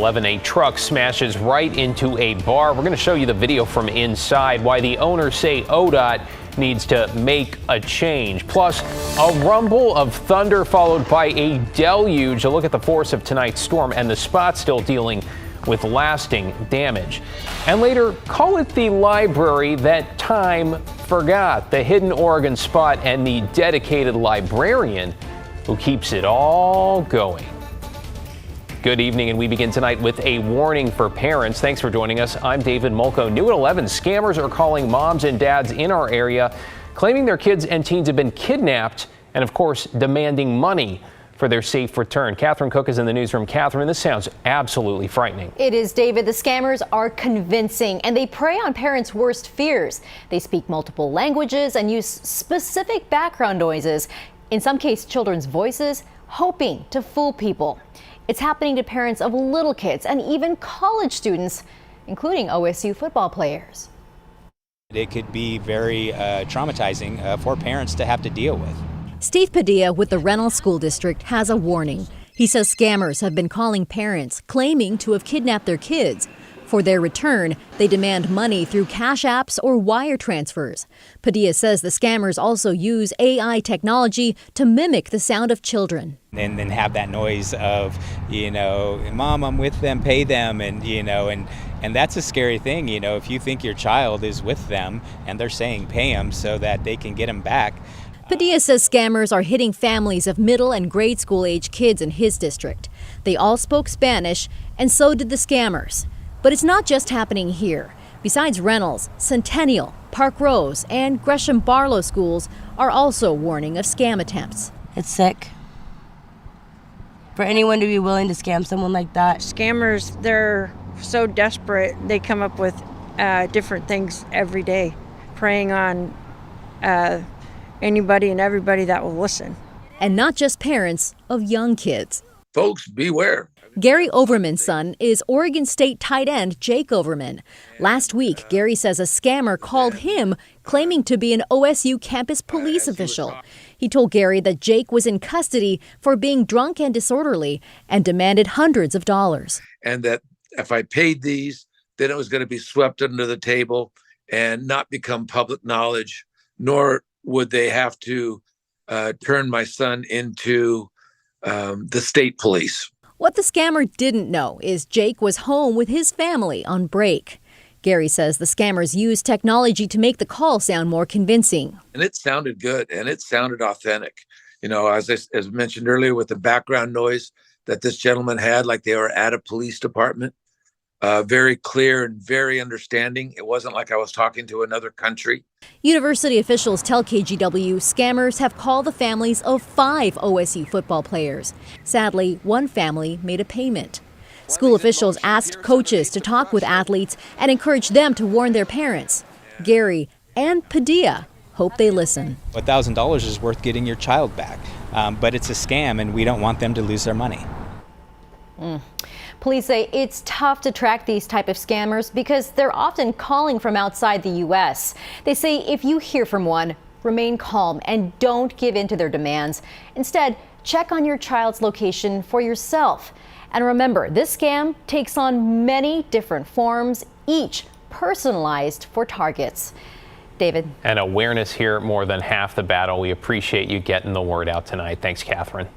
A truck smashes right into a bar. We're going to show you the video from inside, why the owners say ODOT needs to make a change. Plus, a rumble of thunder followed by a deluge. A look at the force of tonight's storm and the spot still dealing with lasting damage. And later, call it the library that time forgot. The hidden Oregon spot and the dedicated librarian who keeps it all going. Good evening, and we begin tonight with a warning for parents. Thanks for joining us. I'm David Mulco. New at 11, scammers are calling moms and dads in our area, claiming their kids and teens have been kidnapped and, of course, demanding money for their safe return. Catherine Cook is in the newsroom. Catherine, this sounds absolutely frightening. It is, David. The scammers are convincing, and they prey on parents' worst fears. They speak multiple languages and use specific background noises, in some cases children's voices, hoping to fool people. It's happening to parents of little kids and even college students, including OSU football players. It could be very traumatizing for parents to have to deal with. Steve Padilla with the Reynolds School District has a warning. He says scammers have been calling parents claiming to have kidnapped their kids. For their return, they demand money through cash apps or wire transfers. Padilla says the scammers also use AI technology to mimic the sound of children. And then have that noise of, Mom, I'm with them, pay them, and that's a scary thing, if you think your child is with them and they're saying pay them so that they can get them back. Padilla says scammers are hitting families of middle and grade school age kids in his district. They all spoke Spanish, and so did the scammers. But it's not just happening here. Besides Reynolds, Centennial, Park Rose, and Gresham Barlow schools are also warning of scam attempts. It's sick for anyone to be willing to scam someone like that. Scammers, they're so desperate, they come up with different things every day, preying on anybody and everybody that will listen. And not just parents of young kids. Folks, beware. Gary Overman's son is Oregon State tight end Jake Overman. Last week, Gary says a scammer called him claiming to be an OSU campus police official. He told Gary that Jake was in custody for being drunk and disorderly and demanded hundreds of dollars. And that if I paid these, then it was going to be swept under the table and not become public knowledge, nor would they have to turn my son into the state police. What the scammer didn't know is Jake was home with his family on break. Gary says the scammers used technology to make the call sound more convincing. And it sounded good and it sounded authentic. As mentioned earlier, with the background noise that this gentleman had, like they were at a police department. Very clear and very understanding. It wasn't like I was talking to another country. University officials tell KGW scammers have called the families of 5 OSU football players. Sadly, one family made a payment. School officials asked coaches to talk with athletes and encourage them to warn their parents. Gary and Padilla hope they listen. $1,000 is worth getting your child back, but it's a scam and we don't want them to lose their money. Police say it's tough to track these type of scammers because they're often calling from outside the U.S. They say if you hear from one, remain calm and don't give in to their demands. Instead, check on your child's location for yourself. And remember, this scam takes on many different forms, each personalized for targets. David. And awareness here more than half the battle. We appreciate you getting the word out tonight. Thanks, Catherine.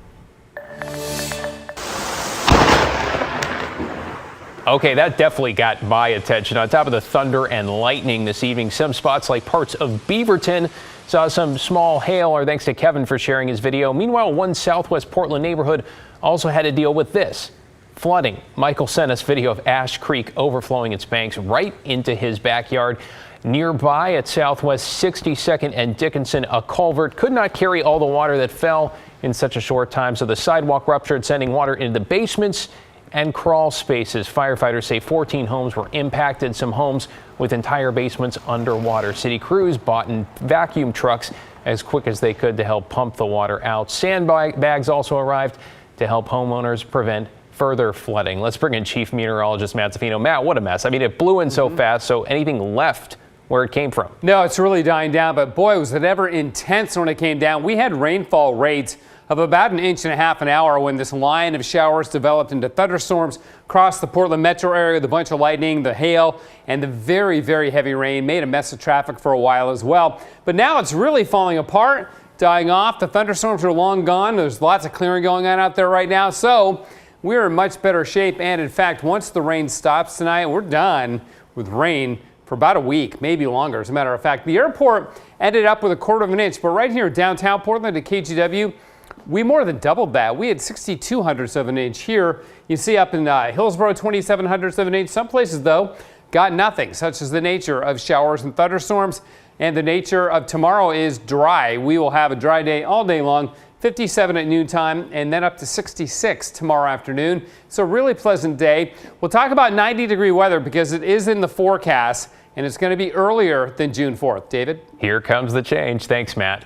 Okay, that definitely got my attention. On top of the thunder and lightning this evening, some spots like parts of Beaverton saw some small hail. Our thanks to Kevin for sharing his video. Meanwhile, one Southwest Portland neighborhood also had to deal with this. Flooding. Michael sent us video of Ash Creek overflowing its banks right into his backyard. Nearby at Southwest 62nd and Dickinson, a culvert could not carry all the water that fell in such a short time, so the sidewalk ruptured, sending water into the basements and crawl spaces. Firefighters say 14 homes were impacted, some homes with entire basements underwater. City crews bought in vacuum trucks as quick as they could to help pump the water out. Sandbags also arrived to help homeowners prevent further flooding. Let's bring in Chief Meteorologist Matt Zafino. Matt, what a mess. I mean, it blew in so fast, so anything left where it came from? No, it's really dying down, but boy, was it ever intense when it came down. We had rainfall rates of about 1.5 inches an hour when this line of showers developed into thunderstorms across the Portland metro area. The bunch of lightning, the hail, and the very, very heavy rain made a mess of traffic for a while as well. But now it's really falling apart, dying off. The thunderstorms are long gone. There's lots of clearing going on out there right now. So we're in much better shape. And in fact, once the rain stops tonight, we're done with rain for about a week, maybe longer. As a matter of fact, the airport ended up with 1/4 inch, but right here downtown Portland at KGW, we more than doubled that. We had 0.62 of an inch here. You see up in Hillsborough, 0.27 of an inch. Some places, though, got nothing, such as the nature of showers and thunderstorms. And the nature of tomorrow is dry. We will have a dry day all day long, 57 at noontime, and then up to 66 tomorrow afternoon. So a really pleasant day. We'll talk about 90-degree weather because it is in the forecast, and it's going to be earlier than June 4th. David? Here comes the change. Thanks, Matt.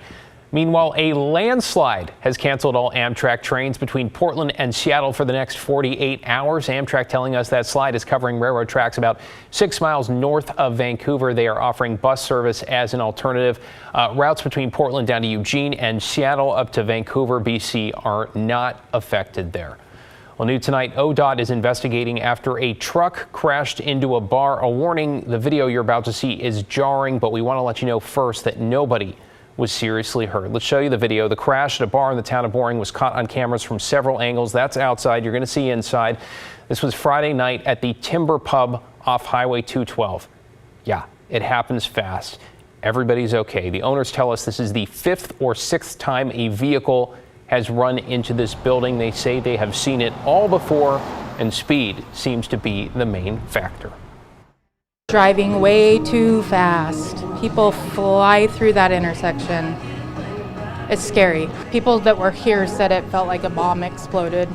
Meanwhile, a landslide has canceled all Amtrak trains between Portland and Seattle for the next 48 hours. Amtrak telling us that slide is covering railroad tracks about 6 miles north of Vancouver. They are offering bus service as an alternative. Routes between Portland down to Eugene and Seattle up to Vancouver, BC are not affected there. Well, new tonight, ODOT is investigating after a truck crashed into a bar. A warning, the video you're about to see is jarring, but we want to let you know first that nobody was seriously hurt. Let's show you the video. The crash at a bar in the town of Boring was caught on cameras from several angles. That's outside. You're going to see inside. This was Friday night at the Timber Pub off Highway 212. Yeah, it happens fast. Everybody's okay. The owners tell us this is the 5th or 6th time a vehicle has run into this building. They say they have seen it all before, and speed seems to be the main factor. Driving way too fast. People fly through that intersection. It's scary. People that were here said it felt like a bomb exploded.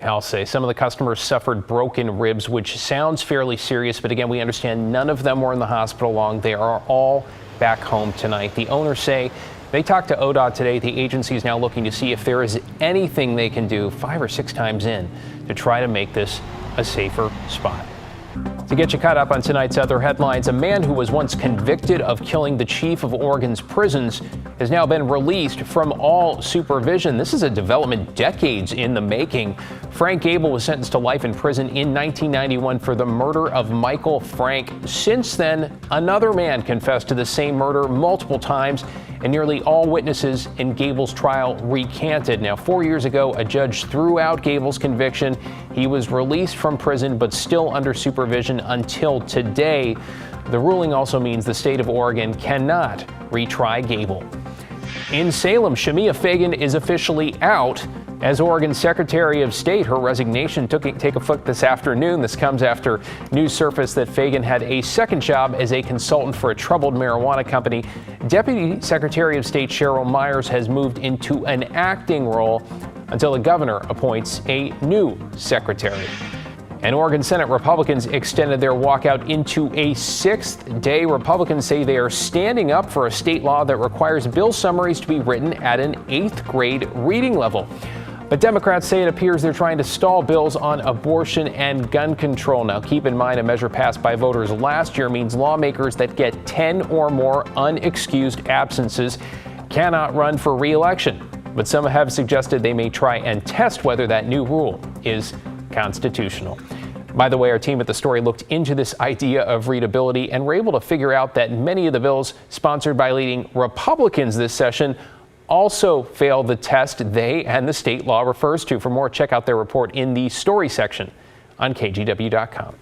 I'll say some of the customers suffered broken ribs, which sounds fairly serious, but again, we understand none of them were in the hospital long. They are all back home tonight. The owners say they talked to ODOT today. The agency is now looking to see if there is anything they can do 5 or 6 times in to try to make this a safer spot. To get you caught up on tonight's other headlines, a man who was once convicted of killing the chief of Oregon's prisons has now been released from all supervision. This is a development decades in the making. Frank Gable was sentenced to life in prison in 1991 for the murder of Michael Frank. Since then, another man confessed to the same murder multiple times, and nearly all witnesses in Gable's trial recanted. Now, 4 years ago, a judge threw out Gable's conviction. He was released from prison, but still under supervision until today. The ruling also means the state of Oregon cannot retry Gable. In Salem, Shamia Fagan is officially out as Oregon Secretary of State. Her resignation take effect this afternoon. This comes after news surfaced that Fagan had a second job as a consultant for a troubled marijuana company. Deputy Secretary of State Cheryl Myers has moved into an acting role until the governor appoints a new secretary. And Oregon Senate Republicans extended their walkout into a 6th day. Republicans say they are standing up for a state law that requires bill summaries to be written at an 8th grade reading level. But Democrats say it appears they're trying to stall bills on abortion and gun control. Now, keep in mind, a measure passed by voters last year means lawmakers that get 10 or more unexcused absences cannot run for re-election. But some have suggested they may try and test whether that new rule is constitutional. By the way, our team at The Story looked into this idea of readability and were able to figure out that many of the bills sponsored by leading Republicans this session also failed the test they and the state law refers to. For more, check out their report in the story section on KGW.com.